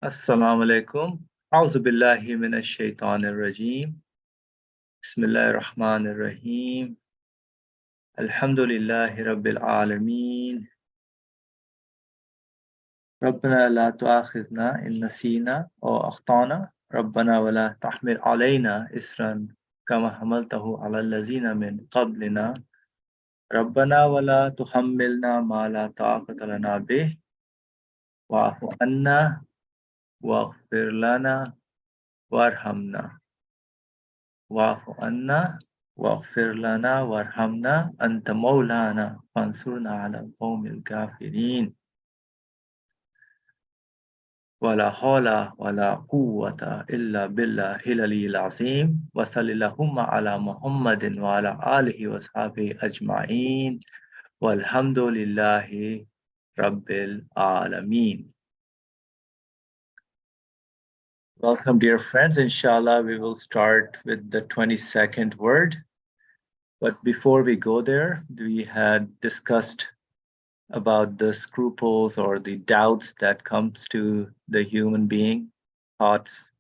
Assalamu alaikum. A'udhu billahi minash shaitanir rajim. Bismillahir rahmanir rahim. Alhamdulillahi rabbil alameen. ربنا لا تؤاخذنا إن نسينا أو أخطأنا ربنا ولا تحمل علينا إسرا كما حملته على الذين من قبلنا ربنا ولا تحملنا ما لا طاقة لنا به واعف عنا واغفر لنا وارحمنا واعف عنا واغفر لنا وارحمنا أنت مولانا فانصرنا على القوم الكافرين ولا حول ولا قوة إلا بالله العلي العظيم وصل اللهم على محمد وعلى آله وصحبه أجمعين والحمد لله رب العالمين. Welcome, dear friends. Inshallah, we will start with the 22nd word. But before we go there, we had discussed about the scruples or the doubts that comes to the human being, thoughts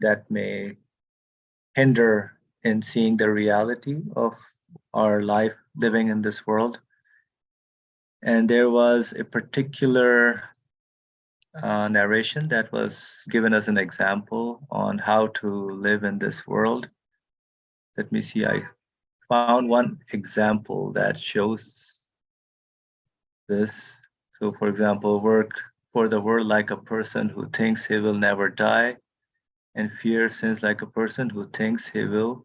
that may hinder in seeing the reality of our life living in this world. And there was a particular narration that was given as an example on how to live in this world. Let me see, I found one example that shows this. So, for example, work for the world like a person who thinks he will never die, and fear sins like a person who thinks he will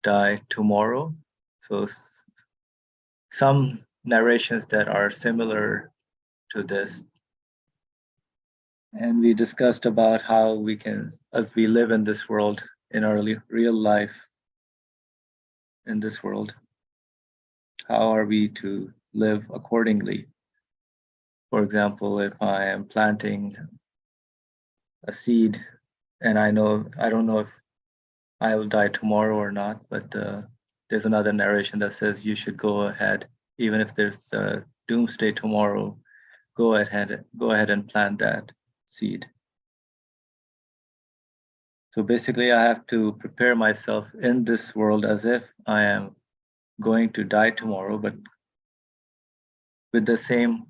die tomorrow. So, some narrations that are similar to this. And we discussed about how we can, as we live in this world, in our real life in this world, how are we to live accordingly? For example, if I am planting a seed and I don't know if I will die tomorrow or not, but there's another narration that says you should go ahead, even if there's a doomsday tomorrow, go ahead and plant that seed. So basically, I have to prepare myself in this world as if I am going to die tomorrow, but with the same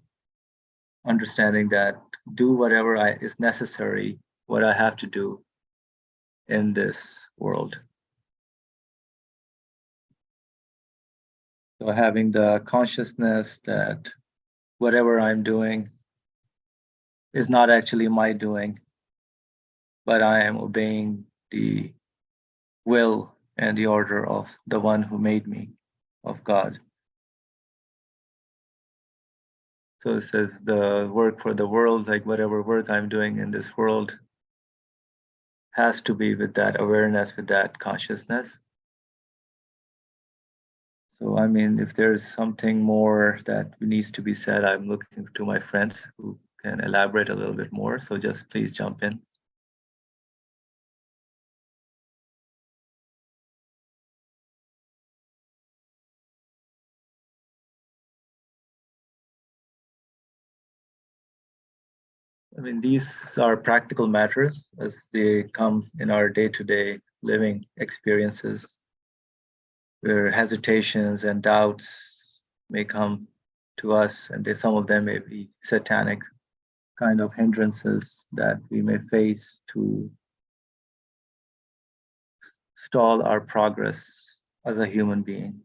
understanding that do whatever is necessary, what I have to do in this world. So having the consciousness that whatever I'm doing is not actually my doing, but I am obeying the will and the order of the one who made me, of God. So it says the work for the world, like whatever work I'm doing in this world, has to be with that awareness, with that consciousness. So, I mean, if there's something more that needs to be said, I'm looking to my friends who can elaborate a little bit more. So just please jump in. I mean, these are practical matters as they come in our day-to-day living experiences, where hesitations and doubts may come to us, and some of them may be satanic kind of hindrances that we may face to stall our progress as a human being.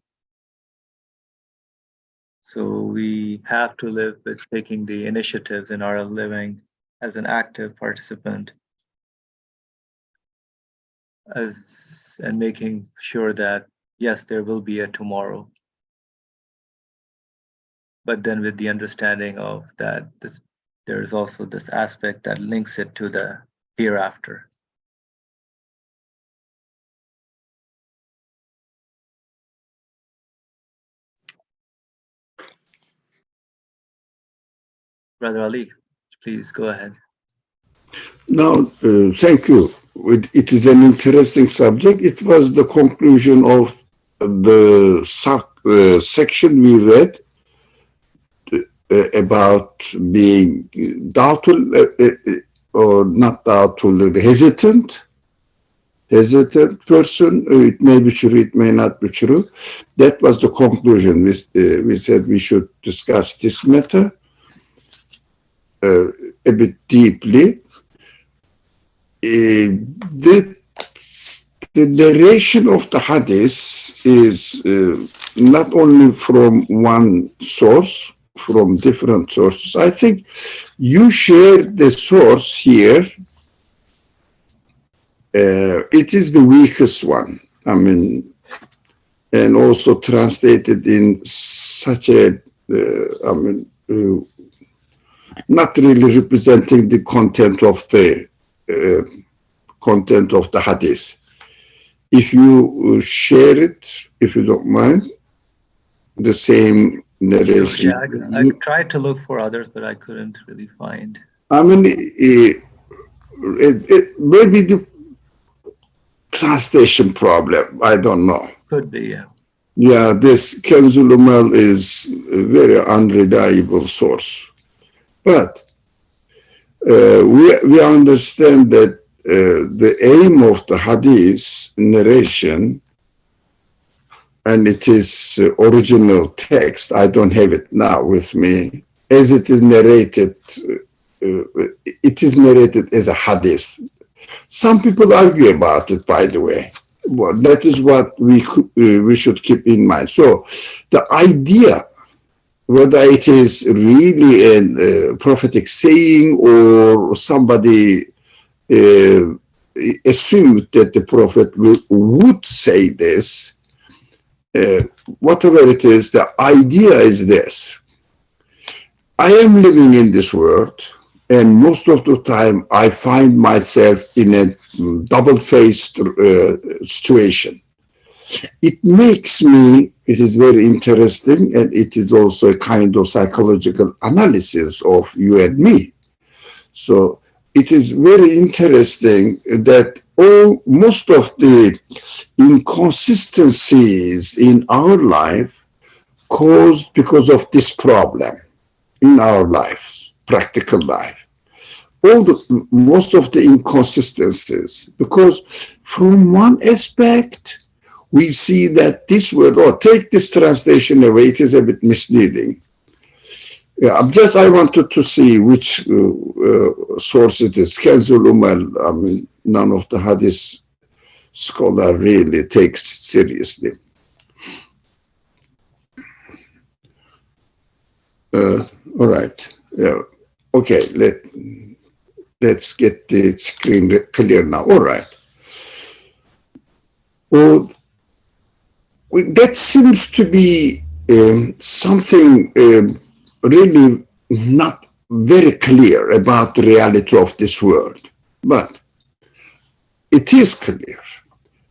So we have to live with taking the initiatives in our living as an active participant and making sure that, yes, there will be a tomorrow. But then with the understanding of that there is also this aspect that links it to the hereafter. Brother Ali, please go ahead. No, thank you. It is an interesting subject. It was the conclusion of the section we read about being doubtful or not doubtful, hesitant person. It may be true, it may not be true. That was the conclusion. We said we should discuss this matter a bit deeply. The narration of the hadith is not only from one source, from different sources. I think you shared the source here. It is the weakest one. I mean, and also translated in such a, not really representing the content of the hadith. If you share it, if you don't mind, the same narration. Yeah, I tried to look for others, but I couldn't really find. I mean, maybe the translation problem. I don't know. Could be, yeah. Yeah, this Kenzul Umal is a very unreliable source. But we understand that the aim of the hadith narration, and it is original text, I don't have it now with me, as it is narrated, it is narrated as a hadith. Some people argue about it, by the way. Well, that is what we should keep in mind. So the idea, whether it is really a prophetic saying or somebody assumed that the prophet would say this, whatever it is, the idea is this. I am living in this world, and most of the time I find myself in a double-faced situation. It makes me, it is very interesting, and it is also a kind of psychological analysis of you and me. So it is very interesting that most of the inconsistencies in our life caused because of this problem in our lives, practical life. Most of the inconsistencies, because from one aspect, we see that this word, take this translation away, it is a bit misleading. Yeah, I wanted to see which source it is. Kenzul Umal, I mean, none of the hadith scholar really takes it seriously. All right. Yeah. Okay. Let's get the screen clear now. All right. Well, that seems to be something really not very clear about the reality of this world, but it is clear.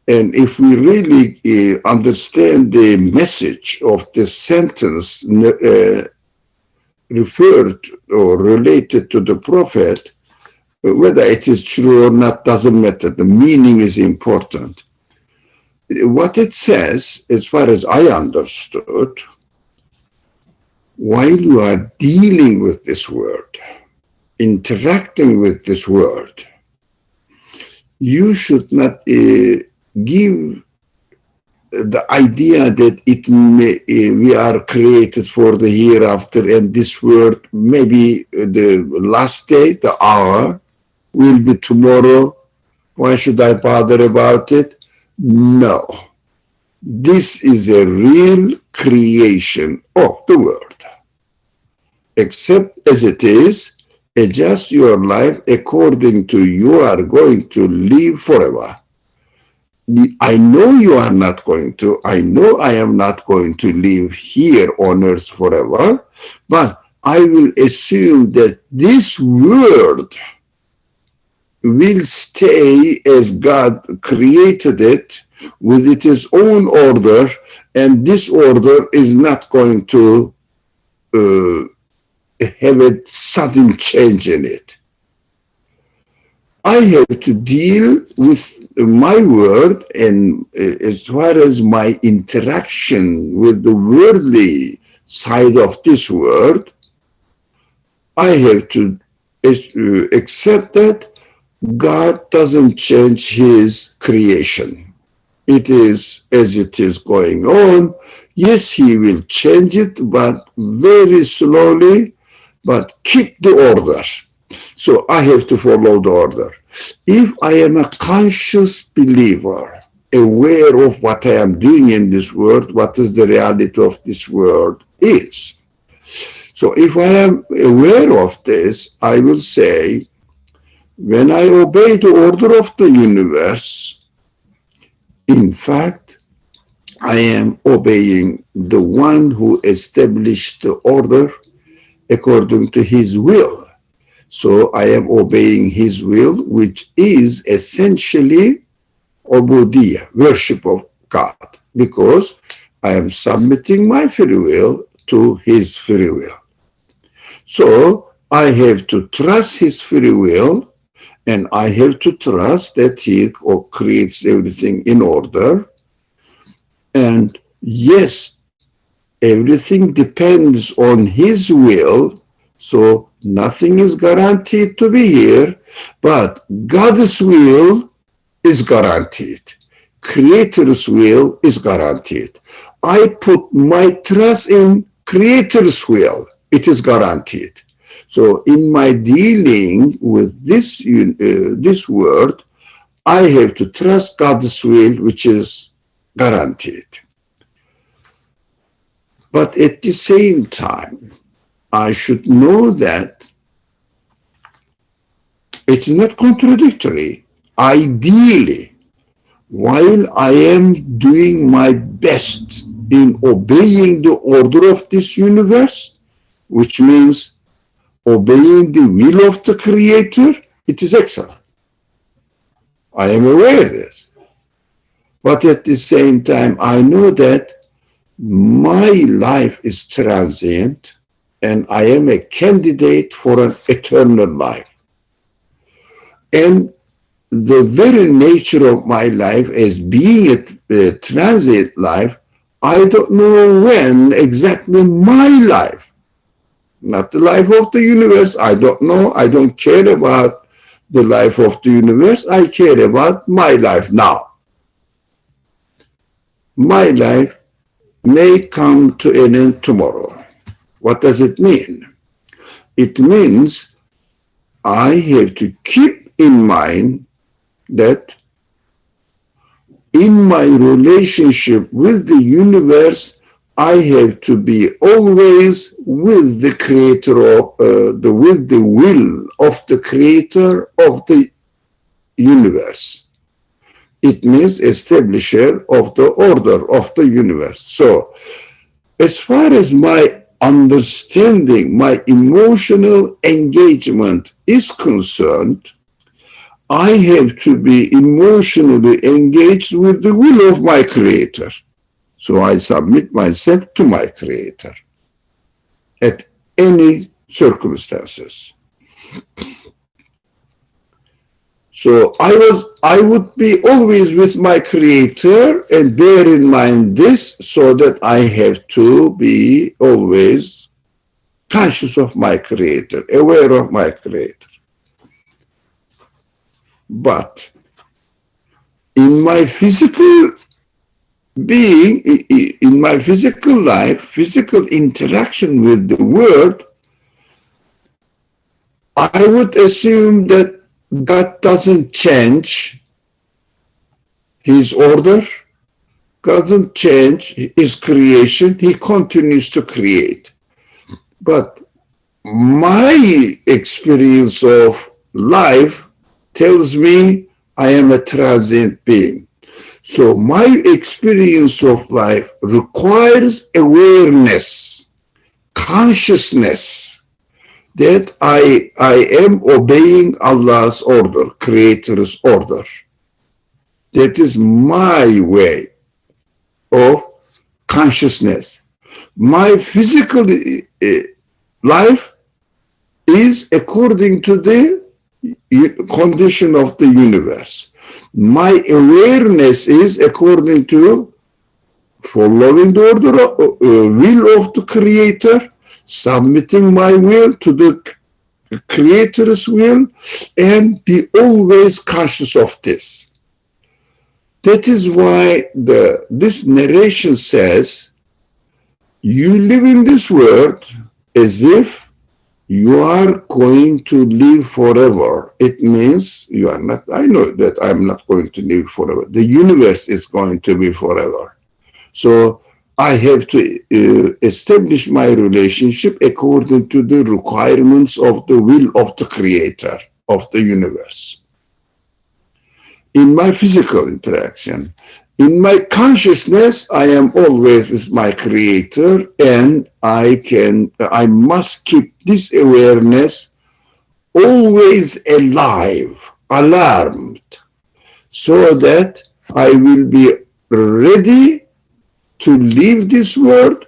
And if we really understand the message of this sentence referred or related to the prophet, whether it is true or not doesn't matter. The meaning is important. What it says, as far as I understood, while you are dealing with this world, interacting with this world, you should not give the idea that we are created for the hereafter, and this world, maybe the last day, the hour, will be tomorrow. Why should I bother about it? No. This is a real creation of the world. Accept as it is, adjust your life according to you are going to live forever. I know you are not going to, I know I am not going to live here on earth forever, but I will assume that this world will stay as God created it with its own order, and this order is not going to have a sudden change in it. I have to deal with my world, and as far as my interaction with the worldly side of this world, I have to except that God doesn't change his creation. It is as it is going on. Yes, he will change it, but very slowly, but keep the order. So I have to follow the order. If I am a conscious believer, aware of what I am doing in this world, what is the reality of this world is. So if I am aware of this, I will say, when I obey the order of the universe, in fact, I am obeying the one who established the order according to his will. So I am obeying his will, which is essentially ubudiyya, worship of God, because I am submitting my free will to his free will. So I have to trust his free will, and I have to trust that he creates everything in order. And yes, everything depends on his will, so nothing is guaranteed to be here, but God's will is guaranteed. Creator's will is guaranteed. I put my trust in Creator's will. It is guaranteed. So in my dealing with this world, I have to trust God's will, which is guaranteed. But at the same time, I should know that it's not contradictory. Ideally, while I am doing my best in obeying the order of this universe, which means obeying the will of the Creator, it is excellent. I am aware of this. But at the same time, I know that my life is transient and I am a candidate for an eternal life. And the very nature of my life as being a transient life, I don't know when exactly my life, not the life of the universe, I don't know, I don't care about the life of the universe, I care about my life now. My life may come to an end tomorrow. What does it mean? It means I have to keep in mind that in my relationship with the universe, I have to be always with the creator of with the will of the creator of the universe. It means establisher of the order of the universe. So as far as my understanding, my emotional engagement is concerned, I have to be emotionally engaged with the will of my creator. So I submit myself to my creator at any circumstances. So I would be always with my creator and bear in mind this, so that I have to be always conscious of my creator, aware of my creator. But in my physical being, in my physical life, physical interaction with the world, I would assume that God doesn't change his order, doesn't change his creation, he continues to create. But my experience of life tells me I am a transient being. So my experience of life requires awareness, consciousness, that I am obeying Allah's order, Creator's order. That is my way of consciousness. My physical life is according to the condition of the universe. My awareness is according to following the order will of the Creator, submitting my will to the Creator's will, and be always conscious of this. That is why this narration says, you live in this world as if you are going to live forever. It means you are not, I know that I'm not going to live forever. The universe is going to be forever. So I have to establish my relationship according to the requirements of the will of the creator of the universe. In my physical interaction, in my consciousness, I am always with my creator, and I must keep this awareness always alive, alarmed, so that I will be ready to leave this world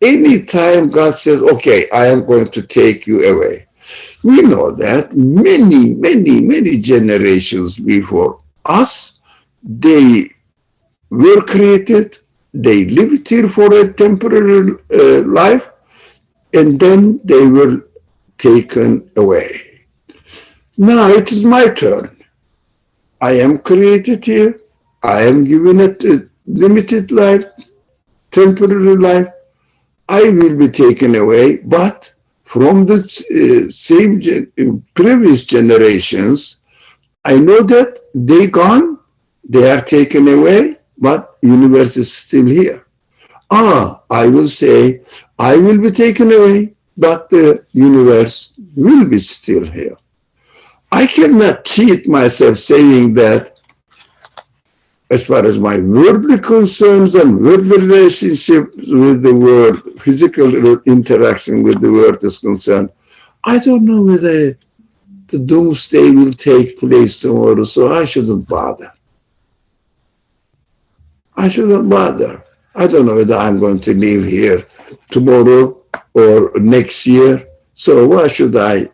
anytime God says, okay, I am going to take you away. We know that many generations before us, they were created, they lived here for a temporary life, and then they were taken away. Now it is my turn. I am created here. I am given a limited life, temporary life. I will be taken away, but from the same previous generations, I know that they gone, they are taken away, but universe is still here. I will say, I will be taken away, but the universe will be still here. I cannot cheat myself saying that as far as my worldly concerns and worldly relationships with the world, physical interaction with the world is concerned, I don't know whether the doomsday will take place tomorrow, so I shouldn't bother. I shouldn't bother. I don't know whether I'm going to live here tomorrow or next year, so why should I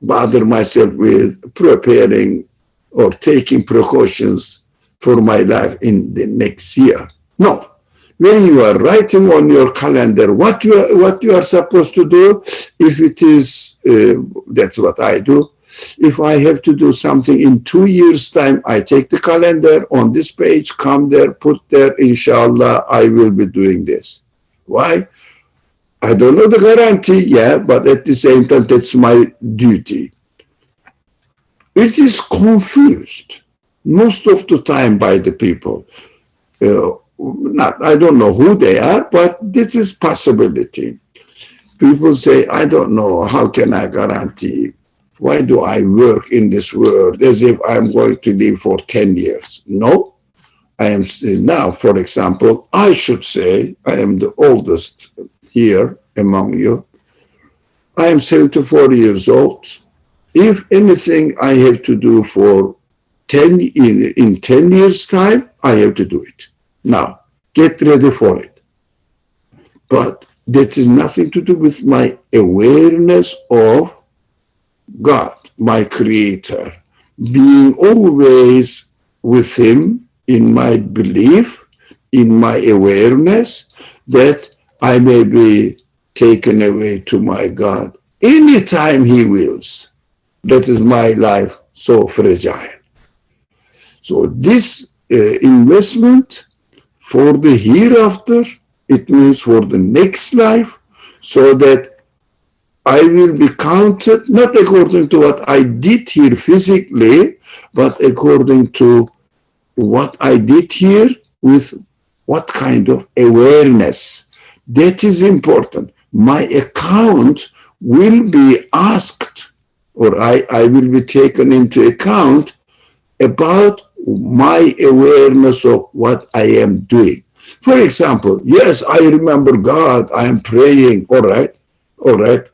bother myself with preparing or taking precautions for my life in the next year? No. When you are writing on your calendar what you are supposed to do, if it is, that's what I do. If I have to do something in 2 years' time, I take the calendar on this page, come there, put there, inshallah, I will be doing this. Why? I don't know the guarantee, yeah, but at the same time, that's my duty. It is confused most of the time by the people. I don't know who they are, but this is possibility. People say, I don't know, how can I guarantee? Why do I work in this world as if I'm going to live for 10 years? No, I am now, for example, I should say, I am the oldest here among you. I am 74 years old. If anything I have to do for in 10 years' time, I have to do it. Now, get ready for it. But that is nothing to do with my awareness of God, my creator, being always with him in my belief, in my awareness that I may be taken away to my God anytime he wills. That is my life so fragile. So this investment for the hereafter, it means for the next life, so that I will be counted not according to what I did here physically, but according to what I did here with what kind of awareness. That is important. My account will be asked, or I will be taken into account about my awareness of what I am doing. For example, yes, I remember God, I am praying, all right,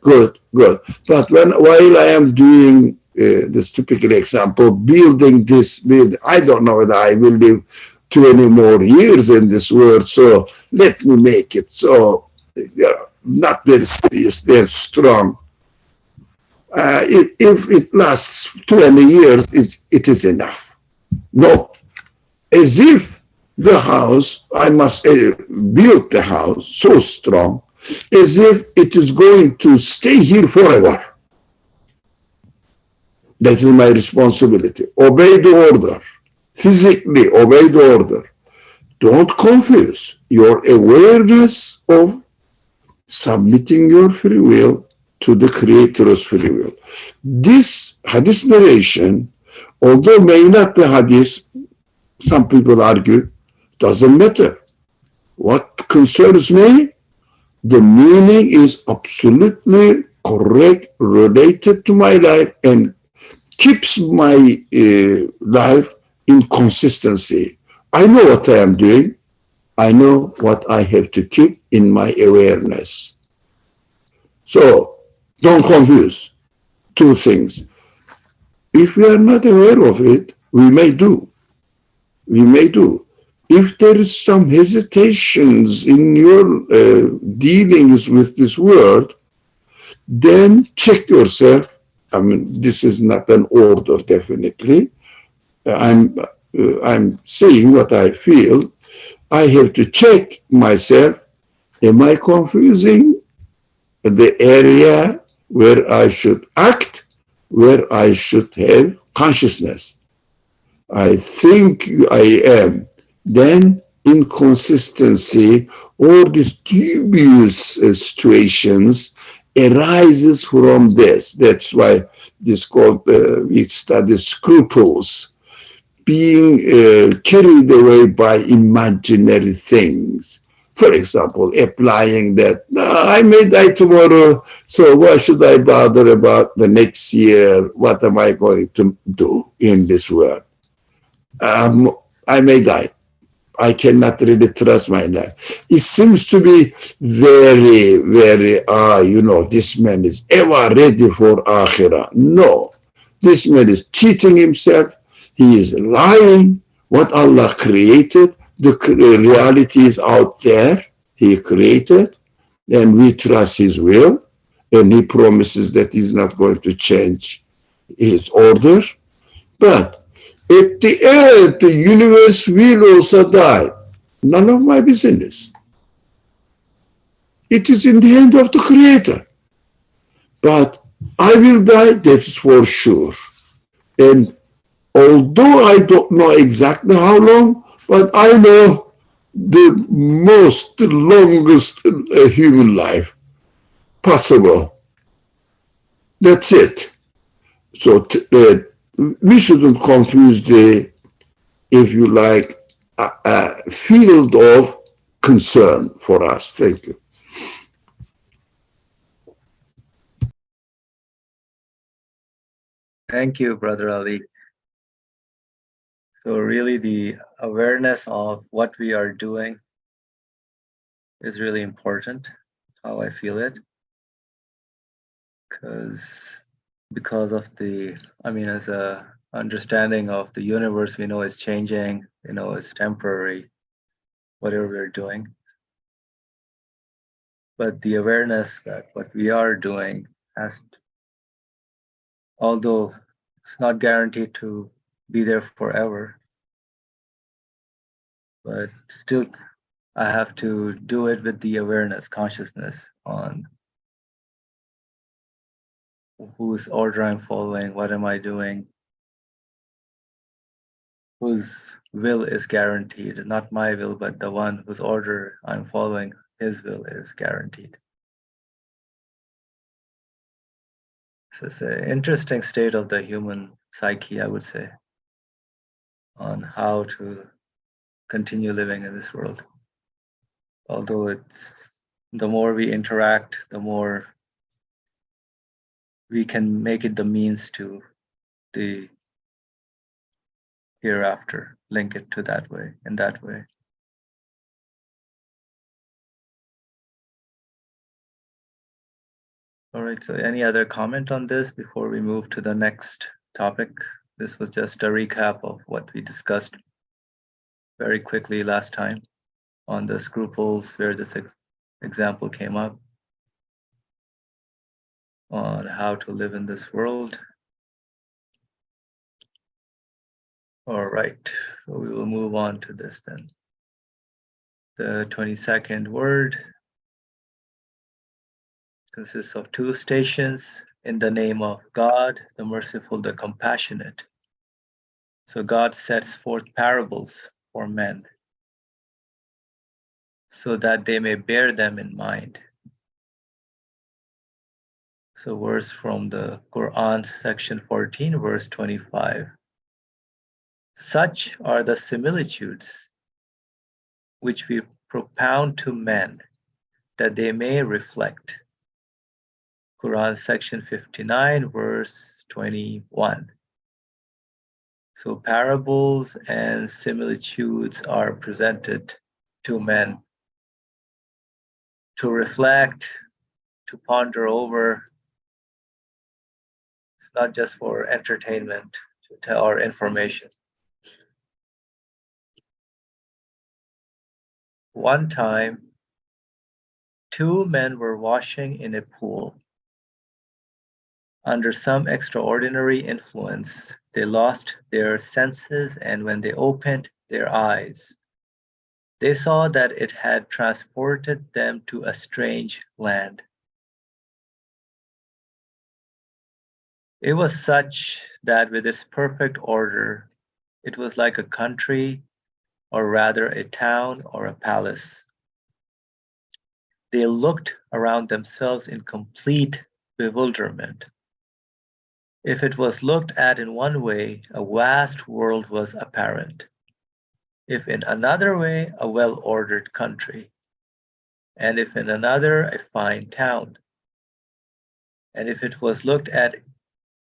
good. But while I am doing this typical example, building this building, I don't know whether I will live 20 more years in this world, so let me make it so, not very serious, very strong. If it lasts 20 years, it is enough. No, as if the house, I must build the house so strong, as if it is going to stay here forever. That is my responsibility. Obey the order. Physically obey the order. Don't confuse your awareness of submitting your free will to the Creator's free will. This hadith narration, although may not be hadith, some people argue, doesn't matter. What concerns me, the meaning is absolutely correct, related to my life, and keeps my life in consistency. I know what I am doing. I know what I have to keep in my awareness. So don't confuse two things. If we are not aware of it, we may do. We may do. If there is some hesitations in your dealings with this world, then check yourself. I mean, this is not an order, definitely. I'm saying what I feel. I have to check myself. Am I confusing the area where I should act, where I should have consciousness? I think I am. Then inconsistency or these dubious situations arises from this. That's why this called, we study scruples, being carried away by imaginary things. For example, applying that, no, I may die tomorrow, so why should I bother about the next year? What am I going to do in this world? I may die. I cannot really trust my life. It seems to be very, very, this man is ever ready for Akhirah. No, this man is cheating himself. He is lying. What Allah created, the reality is out there. He created, and we trust His will, and He promises that He's not going to change His order. But at the end, the universe will also die. None of my business. It is in the hand of the Creator. But I will die, that is for sure. And although I don't know exactly how long, but I know the longest human life possible. That's it. So we shouldn't confuse the, if you like, field of concern for us. Thank you. Thank you, Brother Ali. So really the awareness of what we are doing is really important, how I feel it. Because of the, as a understanding of the universe, we know it's changing, it's temporary, whatever we're doing. But the awareness that what we are doing although it's not guaranteed to be there forever, but still I have to do it with the awareness, consciousness on whose order I'm following, what am I doing, whose will is guaranteed, not my will, but the one whose order I'm following, his will is guaranteed. So it's an interesting state of the human psyche, I would say, on how to continue living in this world. Although the more we interact, the more we can make it the means to the hereafter, link it to that way, in that way. All right, so any other comment on this before we move to the next topic? This was just a recap of what we discussed very quickly last time on the scruples where this example came up on how to live in this world. All right, so we will move on to this then. The 22nd word consists of two stations. in the name of God, the merciful, the compassionate. So God sets forth parables for men so that they may bear them in mind. So verse from the Quran, section 14, verse 25. Such are the similitudes which we propound to men that they may reflect. Quran section 59, verse 21. So parables and similitudes are presented to men to reflect, to ponder over. It's not just for entertainment or information. One time, two men were washing in a pool. Under some extraordinary influence, they lost their senses, and when they opened their eyes, they saw that it had transported them to a strange land. It was such that with its perfect order, it was like a country, or rather a town or a palace. They looked around themselves in complete bewilderment. If it was looked at in one way, a vast world was apparent. If in another way, a well-ordered country. And if in another, a fine town. And if it was looked at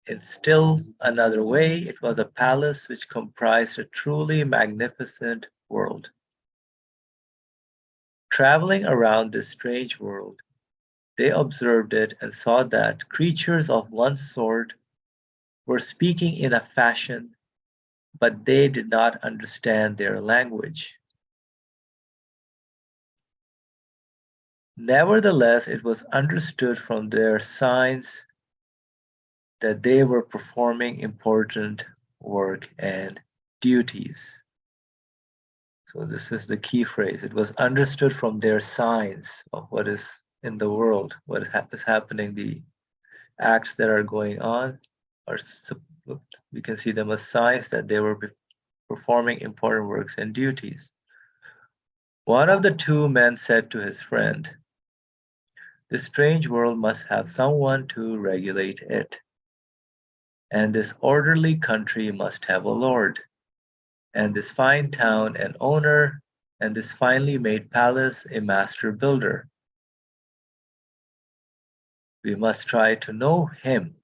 in still another way, it was a palace which comprised a truly magnificent world. Traveling around this strange world, they observed it and saw that creatures of one sort were speaking in a fashion, but they did not understand their language. Nevertheless, it was understood from their signs that they were performing important work and duties. So this is the key phrase. It was understood from their signs of what is in the world, what is happening, the acts that are going on, are we can see them as signs that they were performing important works and duties. One of the two men said to his friend, "This strange world must have someone to regulate it, and this orderly country must have a lord, and this fine town an owner, and this finely made palace a master builder. We must try to know him."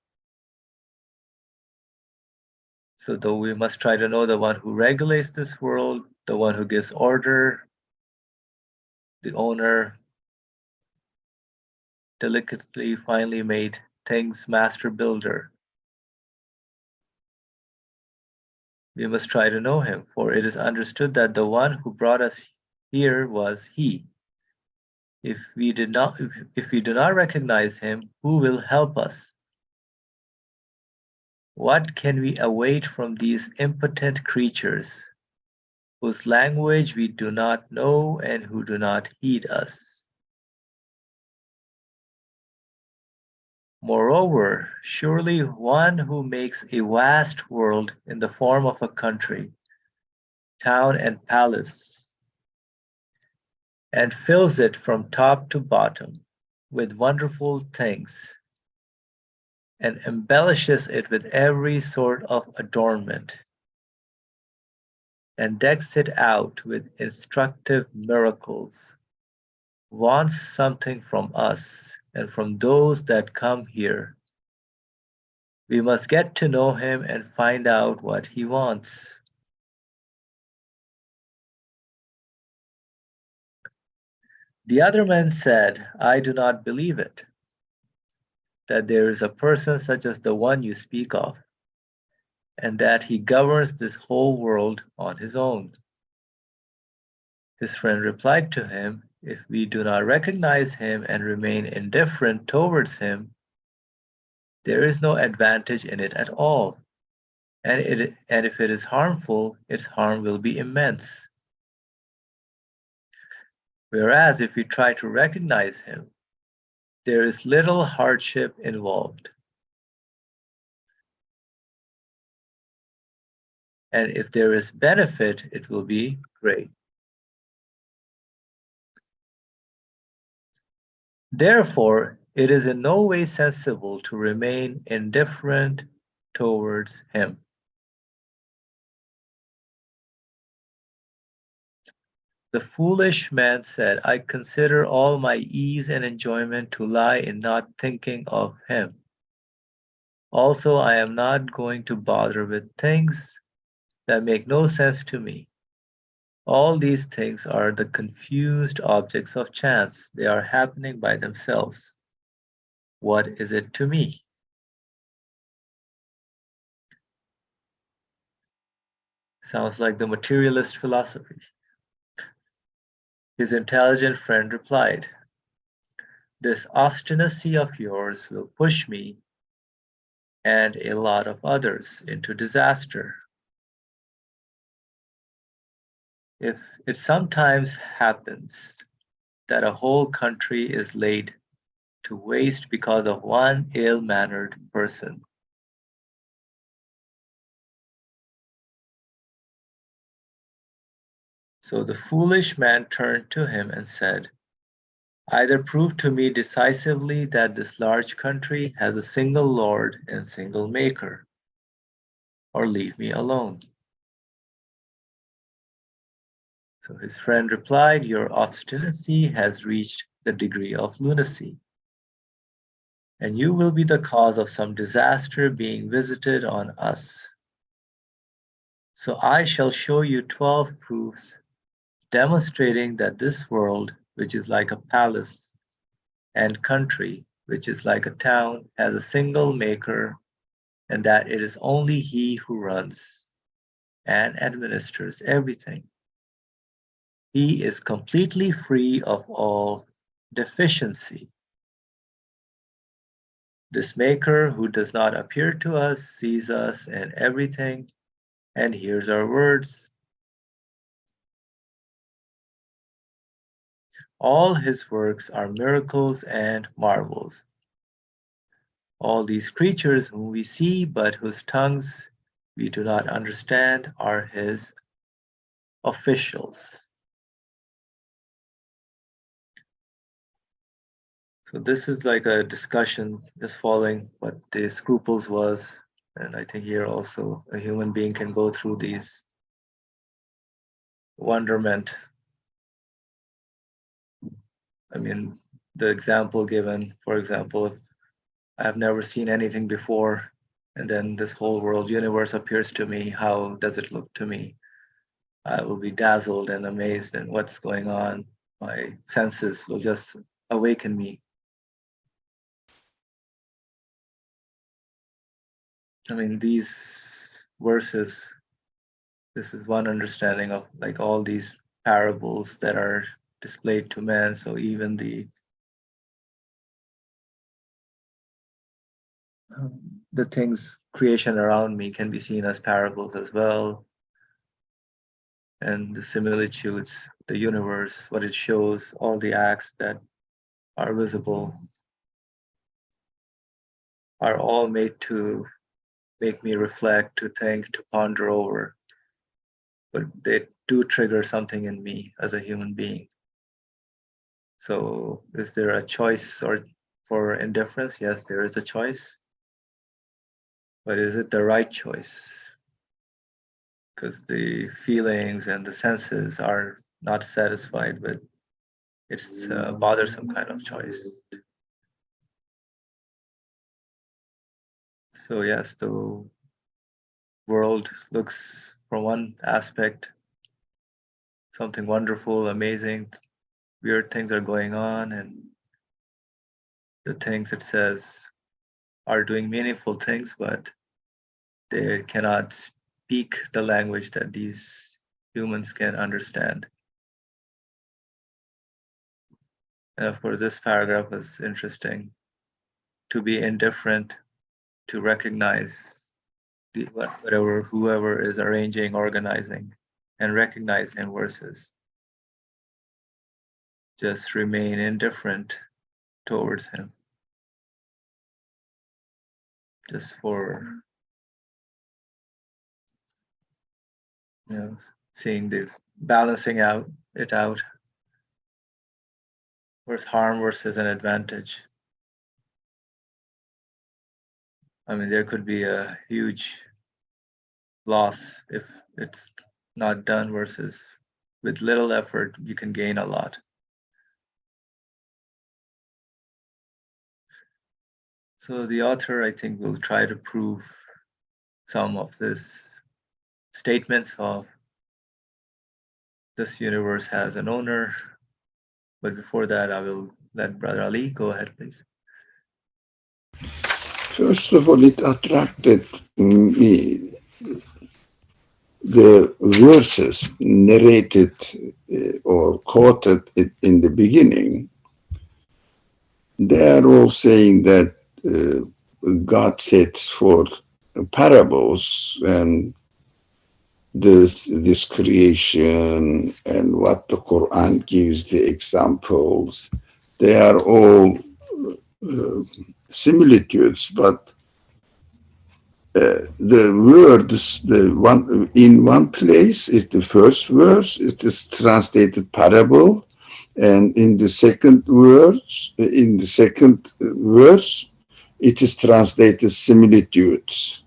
So though we must try to know the one who regulates this world, the one who gives order, the owner, delicately, finely made things, master builder. We must try to know him, for it is understood that the one who brought us here was he. If we do not recognize him, who will help us? What can we await from these impotent creatures, whose language we do not know and who do not heed us? Moreover, surely one who makes a vast world in the form of a country, town, and palace, and fills it from top to bottom with wonderful things, and embellishes it with every sort of adornment, and decks it out with instructive miracles, wants something from us and from those that come here. We must get to know him and find out what he wants. The other man said, "I do not believe it, that there is a person such as the one you speak of, and that he governs this whole world on his own." His friend replied to him, "If we do not recognize him and remain indifferent towards him, there is no advantage in it at all. And if it is harmful, its harm will be immense. Whereas if we try to recognize him, there is little hardship involved. And if there is benefit, it will be great. Therefore, it is in no way sensible to remain indifferent towards him. The foolish man said, I consider all my ease and enjoyment to lie in not thinking of him. Also, I am not going to bother with things that make no sense to me. All these things are the confused objects of chance. They are happening by themselves. What is it to me? Sounds like the materialist philosophy. His intelligent friend replied, this obstinacy of yours will push me and a lot of others into disaster. If it sometimes happens that a whole country is laid to waste because of one ill-mannered person, so the foolish man turned to him and said, either prove to me decisively that this large country has a single Lord and single Maker, or leave me alone. So his friend replied, your obstinacy has reached the degree of lunacy, and you will be the cause of some disaster being visited on us. So I shall show you 12 proofs demonstrating that this world, which is like a palace, and country, which is like a town, has a single maker, and that it is only he who runs and administers everything. He is completely free of all deficiency. This maker who does not appear to us sees us and everything and hears our words. All his works are miracles and marvels. All these creatures whom we see but whose tongues we do not understand are his officials. So this is like a discussion just following what the scruples was. And I think here also a human being can go through these wonderment. I mean, the example given, for example, if I've never seen anything before, and then this whole world universe appears to me, how does it look to me? I will be dazzled and amazed at what's going on. My senses will just awaken me. I mean, these verses, this is one understanding of like all these parables that are displayed to man. So even the things creation around me can be seen as parables as well. And the similitudes, the universe, what it shows, all the acts that are visible are all made to make me reflect, to think, to ponder over. But they do trigger something in me as a human being. So is there a choice or for indifference? Yes, there is a choice. But is it the right choice? Because the feelings and the senses are not satisfied with it's a bothersome kind of choice. So yes, the world looks from one aspect something wonderful, amazing, weird things are going on, and the things it says are doing meaningful things, but they cannot speak the language that these humans can understand. And of course, this paragraph is interesting. To be indifferent, to recognize whatever whoever is arranging, organizing, and recognize him versus just remain indifferent towards him. Just for you know, seeing the balancing out versus harm versus an advantage. I mean, there could be a huge loss if it's not done versus with little effort, you can gain a lot. So the author, I think, will try to prove some of this statements of this universe has an owner. But before that, I will let Brother Ali go ahead, please. First of all, it attracted me, the verses narrated or quoted in the beginning. They are all saying that God sets forth parables and this creation and what the Quran gives the examples. They are all similitudes, but the words, the one in one place is the first verse, it is translated parable, and in the second verse, it is translated similitudes.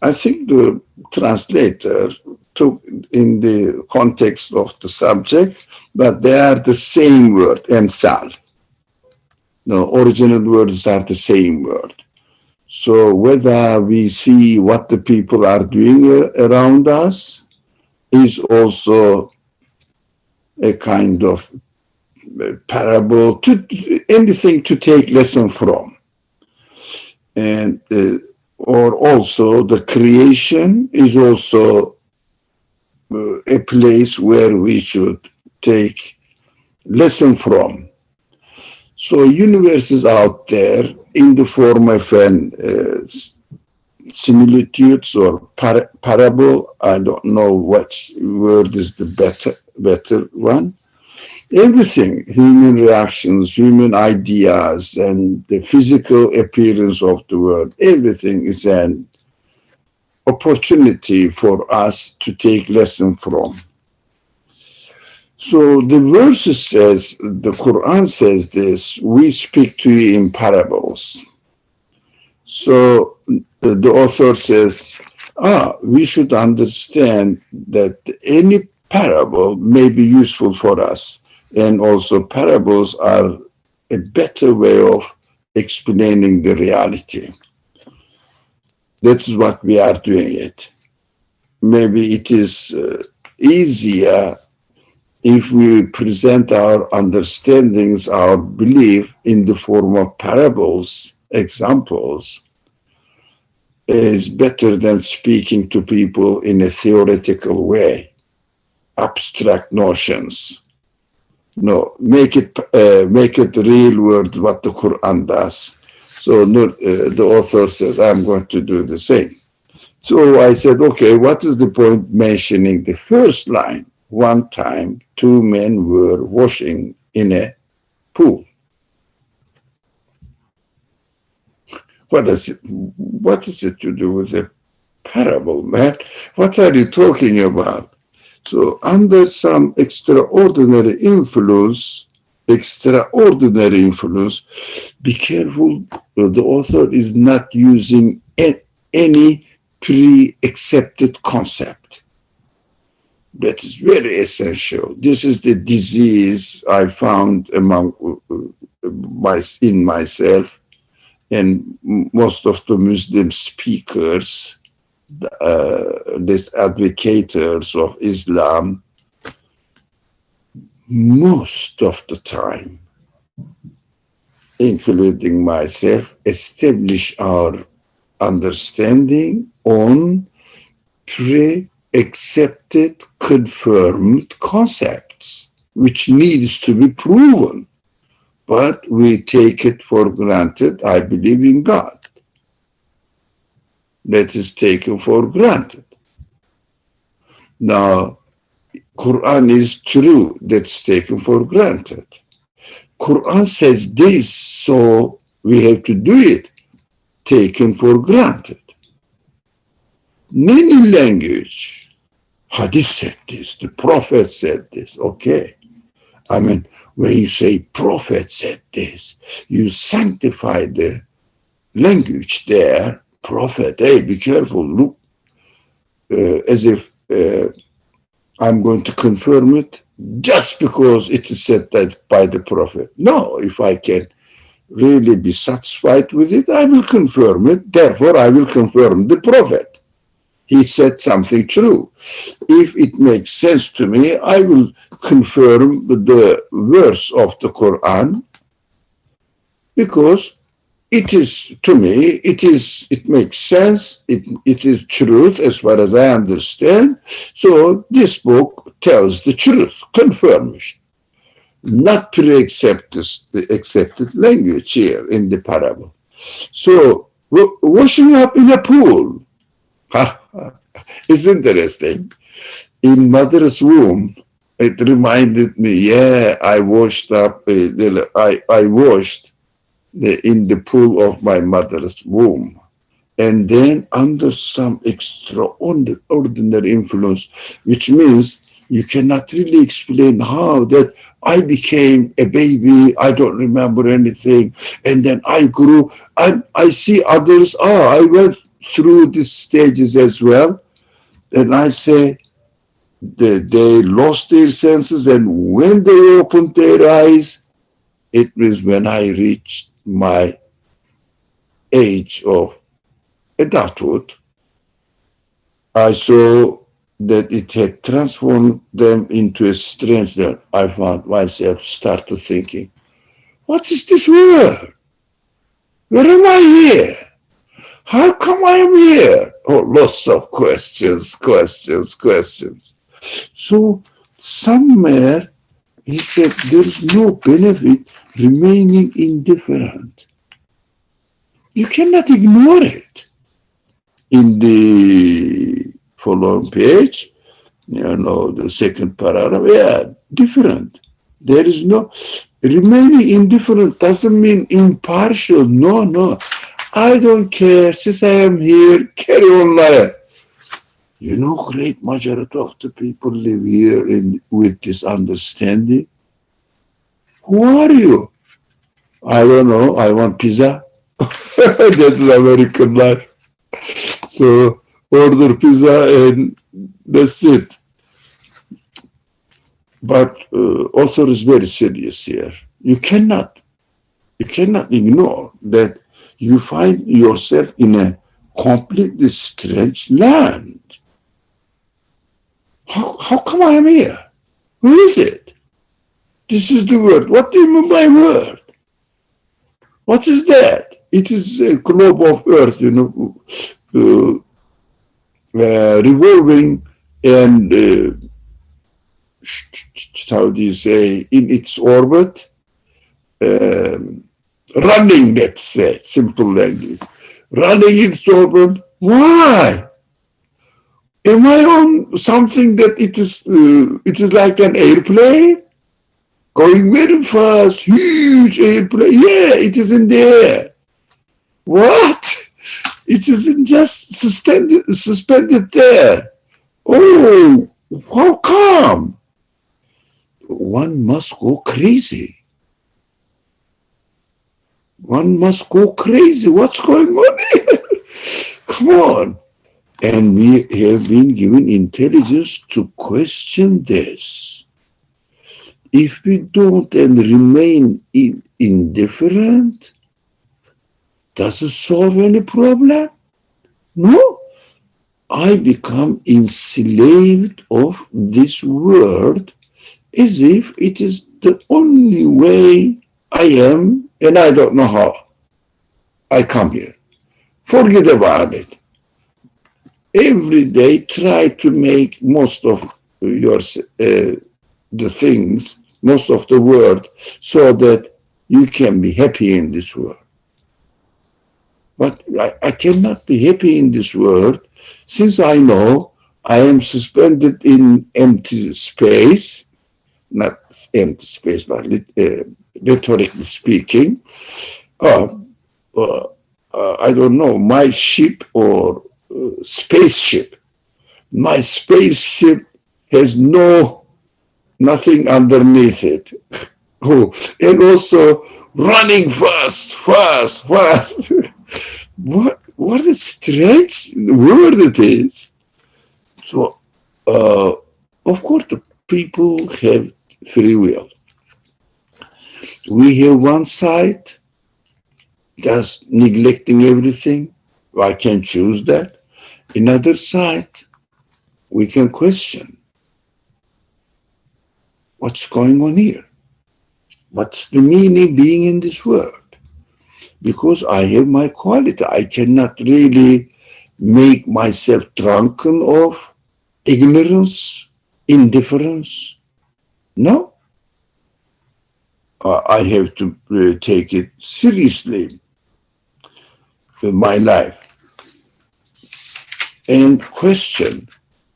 I think the translator took in the context of the subject, but they are the same word, emsal. No, original words are the same word. So whether we see what the people are doing around us is also a kind of parable, anything to take lesson from. And or also the creation is also a place where we should take lesson from. So universe is out there in the form of an similitudes or parable. I don't know which word is the better one. Everything, human reactions, human ideas, and the physical appearance of the world, everything is an opportunity for us to take lesson from. So the verses says, the Quran says this, we speak to you in parables. So the author says, we should understand that any parable may be useful for us. And also parables are a better way of explaining the reality. That's what we are doing it. Maybe it is easier if we present our understandings, our belief in the form of parables, examples, is better than speaking to people in a theoretical way, abstract notions. No, make it real world what the Quran does. So the author says, I'm going to do the same. So I said, okay, what is the point mentioning the first line? One time, two men were washing in a pool. What is it to do with a parable, man? What are you talking about? So under some extraordinary influence, be careful, the author is not using any pre-accepted concept. That is very essential. This is the disease I found in myself and most of the Muslim speakers, these advocates of Islam, most of the time, including myself, establish our understanding on pre-accepted, confirmed concepts, which needs to be proven. But we take it for granted, I believe in God. That is taken for granted. Now, Quran is true, that's taken for granted. Quran says this, so we have to do it, taken for granted. Many language, Hadith said this, the Prophet said this. Okay. I mean, when you say Prophet said this, you sanctify the language there. Prophet, hey, be careful. Look, as if I'm going to confirm it just because it is said that by the Prophet. No, if I can really be satisfied with it, I will confirm it. Therefore, I will confirm the Prophet. He said something true. If it makes sense to me, I will confirm the verse of the Quran, because it is, to me, it makes sense. It is truth as far as I understand. So this book tells the truth, confirmation, not pre-accepted language here in the parable. So washing up in a pool, it's interesting. In mother's womb, it reminded me, yeah, I washed up, I washed in the pool of my mother's womb. And then under some extraordinary influence, which means you cannot really explain how that I became a baby, I don't remember anything, and then I grew, and I see others, I went through these stages as well, and I say that they lost their senses, and when they opened their eyes, it was when I reached my age of adulthood. I saw that it had transformed them into a strange land. I found myself start to thinking, what is this world? Where am I here? How come I am here? Oh, lots of questions. So somewhere he said there is no benefit remaining indifferent. You cannot ignore it. In the following page, the second paragraph, different. There is no, remaining indifferent doesn't mean impartial. No. I don't care. Since I am here, carry on life. Great majority of the people live here with this understanding. Who are you? I don't know. I want pizza. That's American life. So order pizza and that's it. But author is very serious here. You cannot ignore that you find yourself in a completely strange land. How come I am here? Where is it? This is the world. What do you mean by world? What is that? It is a globe of earth, revolving and how do you say, in its orbit, running, let's say, simple language, running its orbit. Why? Am I on something that it is like an airplane? Going very fast, huge airplane. Yeah, it is in the air. What? It isn't just suspended there. Oh, how come? One must go crazy. What's going on here? Come on. And we have been given intelligence to question this. If we don't and remain indifferent, does it solve any problem? No. I become enslaved of this world as if it is the only way I am, and I don't know how I come here. Forget about it. Every day try to make most of the things, most of the world, so that you can be happy in this world. But I cannot be happy in this world since I know I am suspended in empty space, not empty space, but rhetorically speaking. I don't know, my ship or spaceship My spaceship has nothing underneath it. Oh, and also running fast, fast, fast. What a strange word it is. So, of course, the people have free will. We have one side just neglecting everything. I can choose that. Another side, we can question what's going on here. What's the meaning being in this world? Because I have my quality. I cannot really make myself drunken of ignorance, indifference. No, I have to take it seriously in my life and question.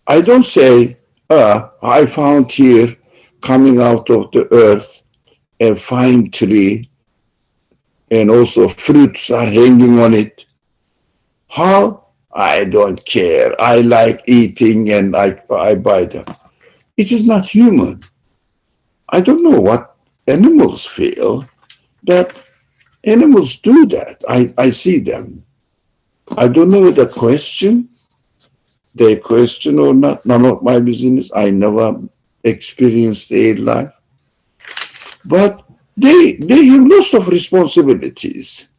I don't say, I found here coming out of the earth a fine tree and also fruits are hanging on it. How? I don't care. I like eating and I buy them. It is not human. I don't know what animals feel, but animals do that. I see them. I don't know whether they question or not. None of my business. I never experienced their life. But they have lots of responsibilities.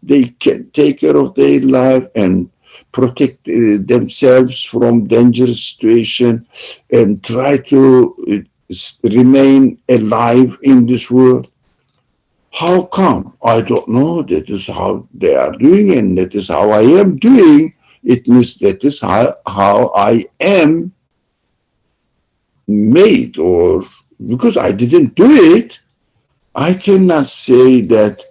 They can take care of their life and protect themselves from dangerous situation and try to remain alive in this world. How come? I don't know. That is how they are doing, and that is how I am doing. It means that is how I am made, or because I didn't do it, I cannot say that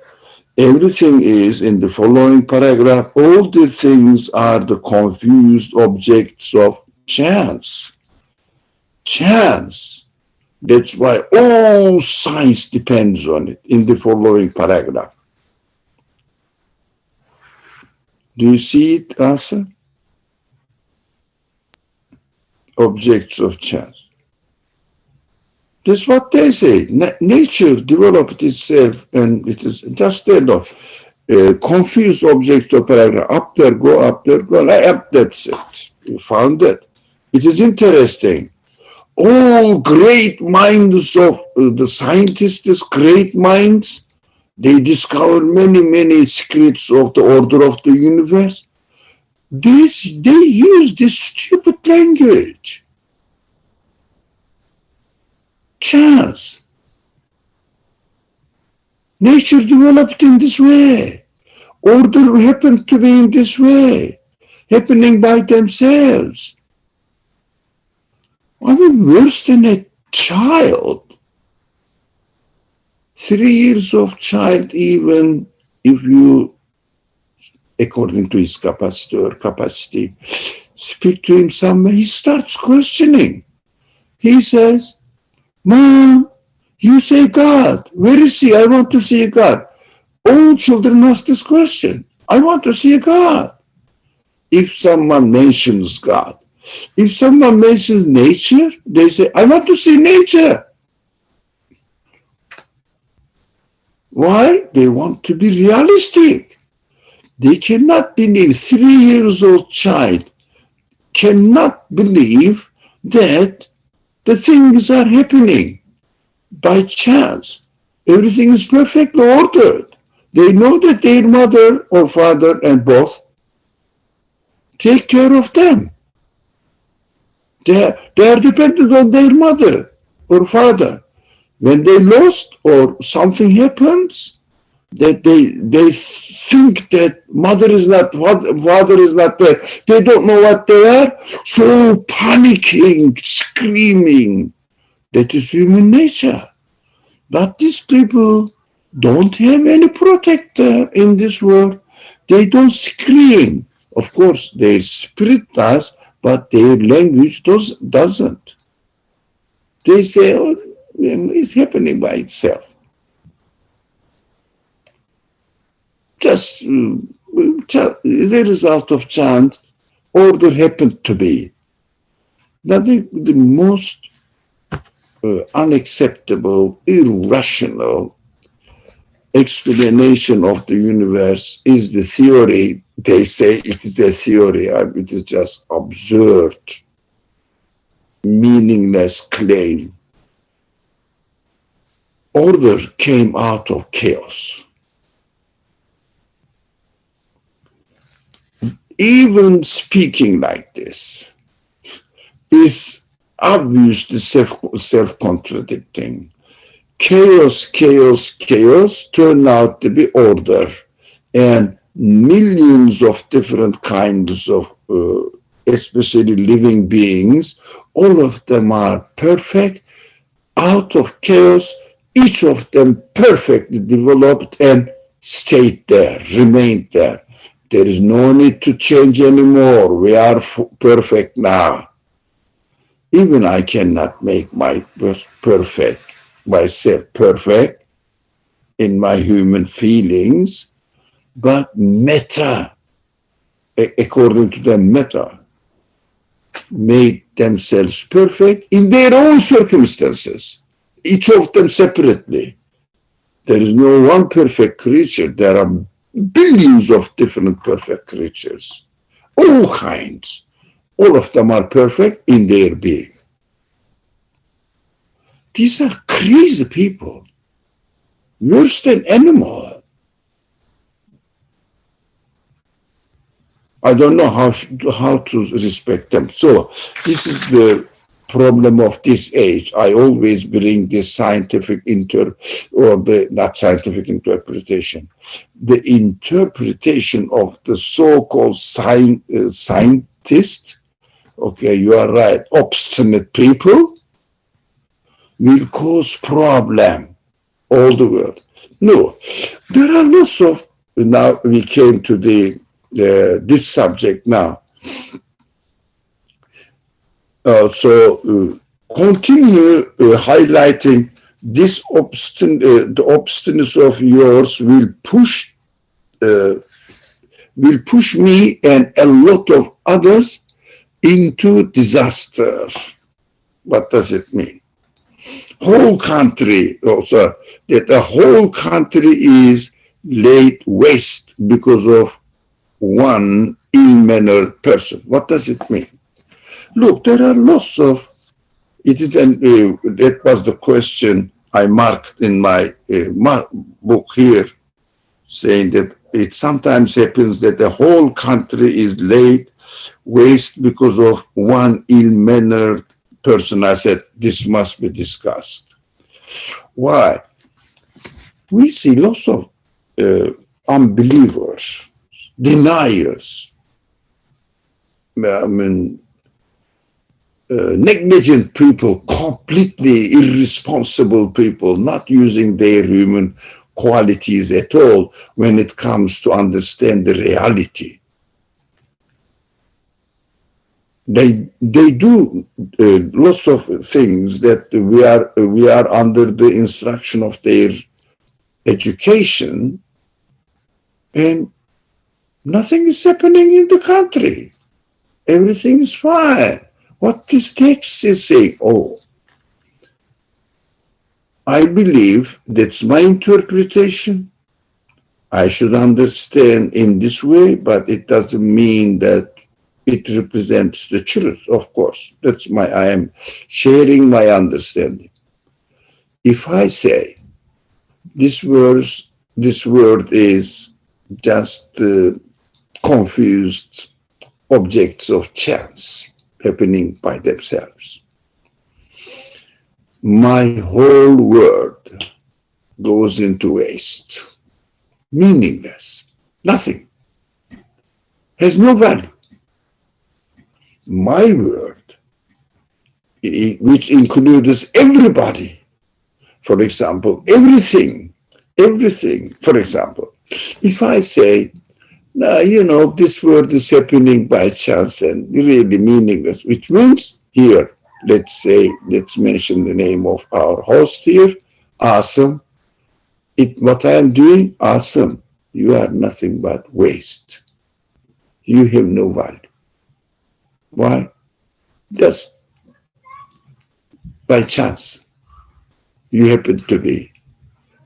everything is in the following paragraph. All the things are the confused objects of chance. Chance. That's why all science depends on it in the following paragraph. Do you see it, Asa? Objects of chance. That's what they say. Nature developed itself, and it is just enough. Confused object of paragraph. Up there, go up there, go up. That's it. You found it. It is interesting. All great minds of the scientists, great minds, they discover many secrets of the order of the universe. They use this stupid language. Chance. Nature developed in this way. Order happened to be in this way, happening by themselves. I mean, worse than a child. 3 years of child, even if you, according to his capacity, speak to him somewhere, he starts questioning. He says, Mom, you say God. Where is he? I want to see God. All children ask this question. I want to see God. If someone mentions God, if someone mentions nature, they say, I want to see nature. Why? They want to be realistic. They cannot believe, 3 years old child cannot believe that the things are happening by chance. Everything is perfectly ordered. They know that their mother or father and both take care of them. They are dependent on their mother or father. When they lost or something happens, that they think that mother is not, father is not there. They don't know what they are, so panicking, screaming. That is human nature. But these people don't have any protector in this world. They don't scream. Of course, their spirit does, but their language doesn't. They say, oh, it's happening by itself. Just the result of chance, order happened to be. The most unacceptable, irrational explanation of the universe is the theory. They say it is a theory. It is just absurd, meaningless claim. Order came out of chaos. Even speaking like this is obviously self-contradicting. Chaos, chaos, chaos turned out to be order, and millions of different kinds of, especially living beings, all of them are perfect, out of chaos, each of them perfectly developed and stayed there, remained there. There is no need to change anymore. We are perfect now. Even I cannot make myself perfect in my human feelings, but meta, according to the meta, made themselves perfect in their own circumstances, each of them separately. There is no one perfect creature. There are billions of different perfect creatures, all kinds. All of them are perfect in their being. These are crazy people, worse than animal. I don't know how to respect them. So this is the problem of this age. I always bring this scientific not scientific interpretation, the interpretation of the so-called scientist. Okay, you are right. Obstinate people will cause problem all the world. No, there are lots of. Now we came to this subject now. Continue highlighting this the obstinance of yours will push me and a lot of others into disaster. What does it mean? Whole country also, that the whole country is laid waste because of one ill-mannered person. What does it mean? Look, there are lots of, that was the question I marked in my book here, saying that it sometimes happens that the whole country is laid waste because of one ill-mannered person. I said, this must be discussed. Why? We see lots of unbelievers, deniers, negligent people, completely irresponsible people, not using their human qualities at all when it comes to understand the reality. They do lots of things that we are under the instruction of their education, and nothing is happening in the country. Everything is fine. What this text is saying, I believe that's my interpretation. I should understand in this way, but it doesn't mean that it represents the truth, of course. I am sharing my understanding. If I say this word is just confused objects of chance happening by themselves, my whole world goes into waste, meaningless, nothing, has no value. My world, which includes everybody, for example, everything, for example, if I say, this world is happening by chance and really meaningless, which means here, let's mention the name of our host here, Awesome. What I am doing, awesome. You are nothing but waste. You have no value. Why? Just by chance. You happen to be.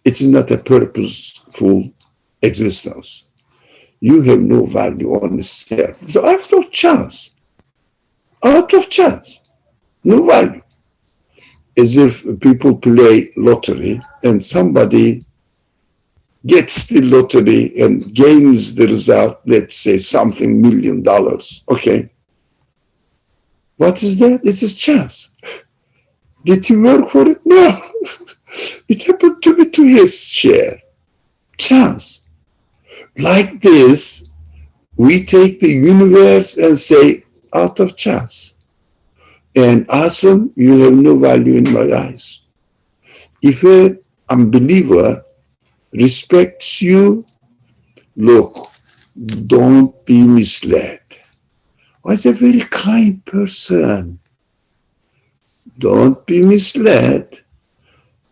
It is not a purposeful existence. You have no value on yourself. So out of chance, no value. As if people play lottery and somebody gets the lottery and gains the result, let's say something $1 million. Okay. What is that? It is chance. Did he work for it? No. It happened to be to his share. Chance. Like this, we take the universe and say, out of chance. And Asim, you have no value in my eyes. If an unbeliever respects you, look, don't be misled. He's a very kind person. Don't be misled.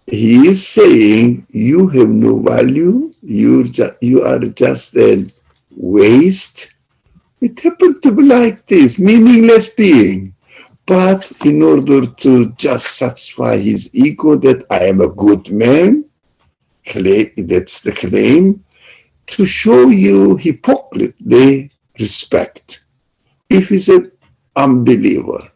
He is saying you have no value. You are just a waste. It happened to be like this, meaningless being. But in order to just satisfy his ego that I am a good man, that's the claim, to show you hypocritically respect. If he's an unbeliever,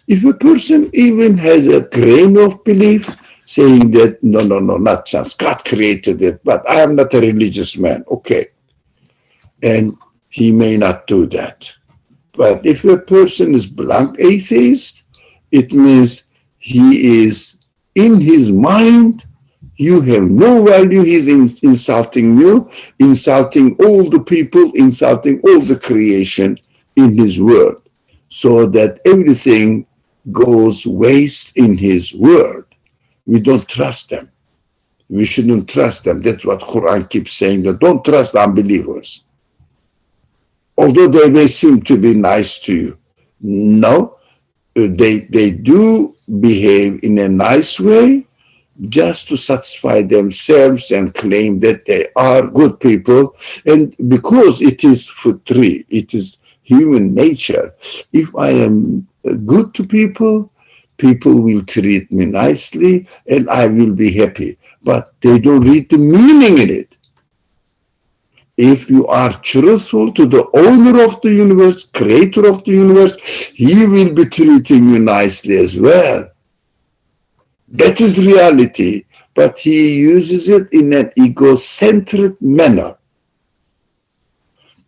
if a person even has a grain of belief, saying that, no, not chance, God created it, but I am not a religious man, okay. And he may not do that. But if a person is blank atheist, it means he is in his mind, you have no value, he's insulting you, insulting all the people, insulting all the creation in his word, so that everything goes waste in his word. We don't trust them. We shouldn't trust them. That's what Quran keeps saying, that don't trust unbelievers. Although they may seem to be nice to you. No, they do behave in a nice way just to satisfy themselves and claim that they are good people. And because it is fitri, it is human nature. If I am good to people, people will treat me nicely and I will be happy. But they don't read the meaning in it. If you are truthful to the owner of the universe, creator of the universe, he will be treating you nicely as well. That is reality, but he uses it in an egocentric manner.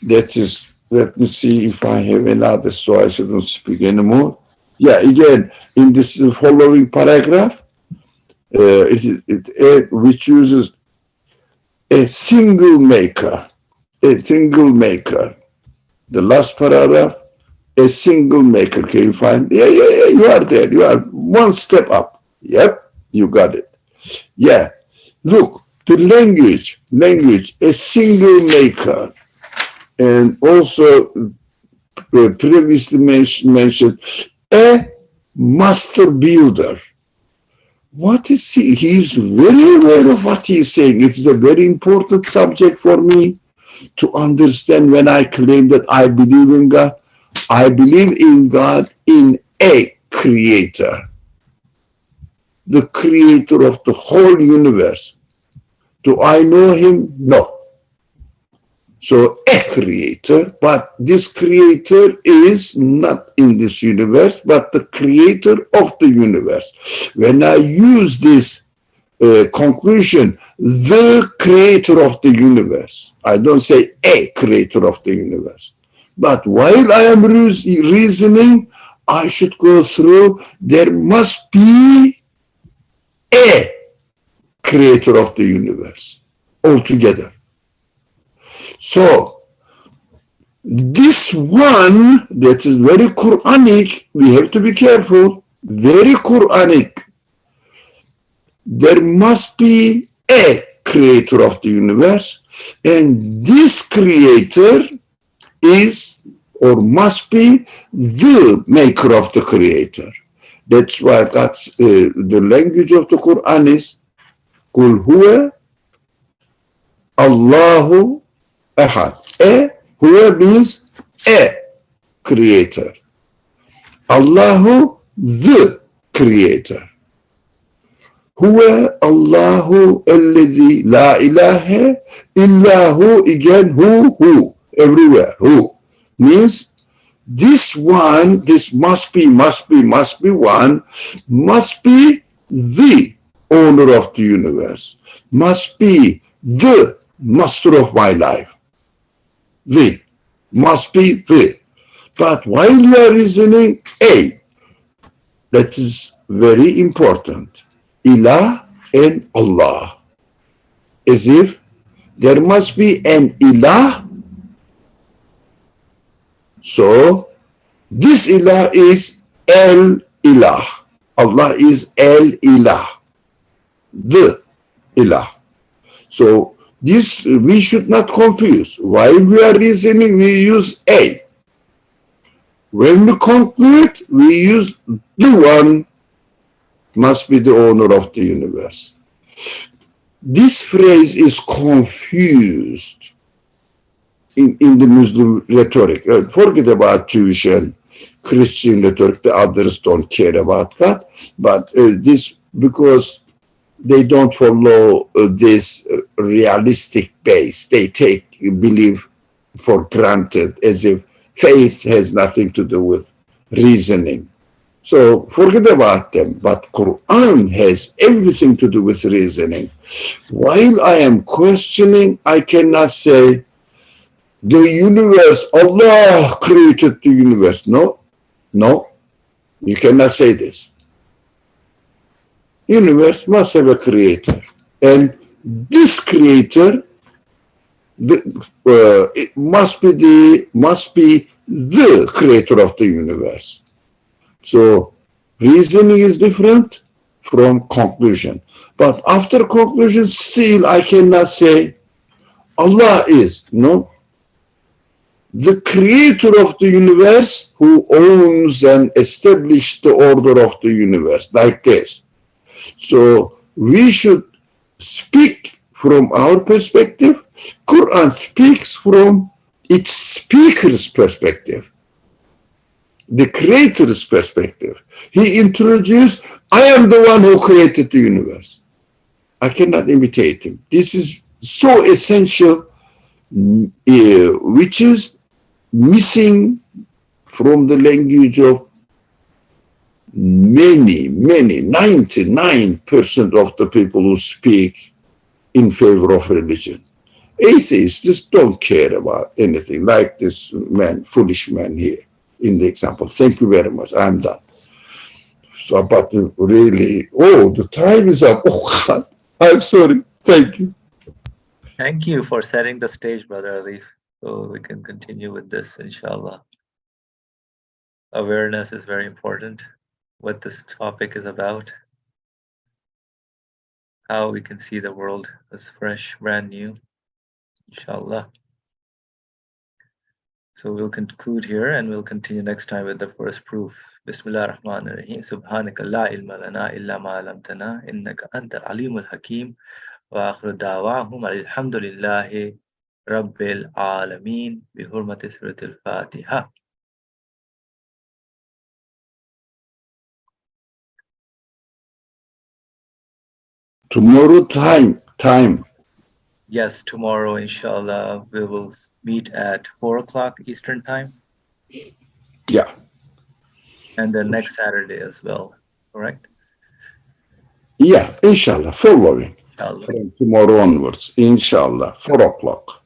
That is, let me see if I have another, so I shouldn't speak anymore. Yeah, again, in this following paragraph, which uses a single maker. The last paragraph, a single maker. Can you find? Yeah, you are there. You are one step up. Yep, you got it. Yeah, look, the language, a single maker. And also previously mentioned, a master builder. What is he? He's very aware of what he's saying. It's a very important subject for me to understand when I claim that I believe in God. I believe in God, in a creator, the creator of the whole universe. Do I know him? No. So a creator, but this creator is not in this universe, but the creator of the universe. When I use this conclusion, the creator of the universe, I don't say a creator of the universe. But while I am reasoning, I should go through, there must be a creator of the universe altogether. So, this one that is very Quranic, we have to be careful, very Quranic. There must be a creator of the universe, and this creator is or must be the maker of the creator. That's why that's the language of the Quran is Qul huwa Allahu Ahad. Huwa means a creator. Allahu, the creator. Huve Allahu ellezi la ilahe illa hu. Again, who, everywhere, who. Means this one, this must be one, must be the owner of the universe, must be the master of my life. The, must be the. But while you are reasoning, A, that is very important. Ilah and Allah. As if there must be an Ilah. So this Ilah is El Ilah. Allah is El Ilah, the Ilah. So this we should not confuse. While we are reasoning, we use A. When we conclude, we use the one must be the owner of the universe. This phrase is confused in the Muslim rhetoric. Forget about Jewish and Christian rhetoric. The others don't care about that. But this, because they don't follow this realistic base. They take belief for granted, as if faith has nothing to do with reasoning. So forget about them. But Quran has everything to do with reasoning. While I am questioning, I cannot say the universe, Allah created the universe. No, you cannot say this. Universe must have a creator, and this creator it must be the creator of the universe. So reasoning is different from conclusion. But after conclusion, still I cannot say Allah is. No. The creator of the universe who owns and established the order of the universe, like this. So we should speak from our perspective. Quran speaks from its speaker's perspective, the creator's perspective. He introduced, I am the one who created the universe. I cannot imitate him. This is so essential, which is missing from the language of many, 99% of the people who speak in favor of religion. Atheists just don't care about anything, like this man, foolish man here in the example. Thank you very much. I'm done. So, but really, the time is up. Oh, God. I'm sorry. Thank you. Thank you for setting the stage, Brother Arif, so we can continue with this, inshallah. Awareness is very important, what this topic is about, how we can see the world as fresh, brand new, inshallah. So we'll conclude here and we'll continue next time with the first proof. Bismillah ar-Rahman ar-Rahim. Subhanaka la ilma lana illa ma alamtana innaka anta al-alimul hakim. Wa akhiru da'wahum alhamdulillahi rabbil alameen bi hurmati suratul Fatiha. Tomorrow time. Yes, tomorrow, inshallah, we will meet at 4 o'clock Eastern time. Yeah. And then next Saturday as well, correct? Yeah, inshallah, following. Inshallah. From tomorrow onwards, inshallah, 4 o'clock.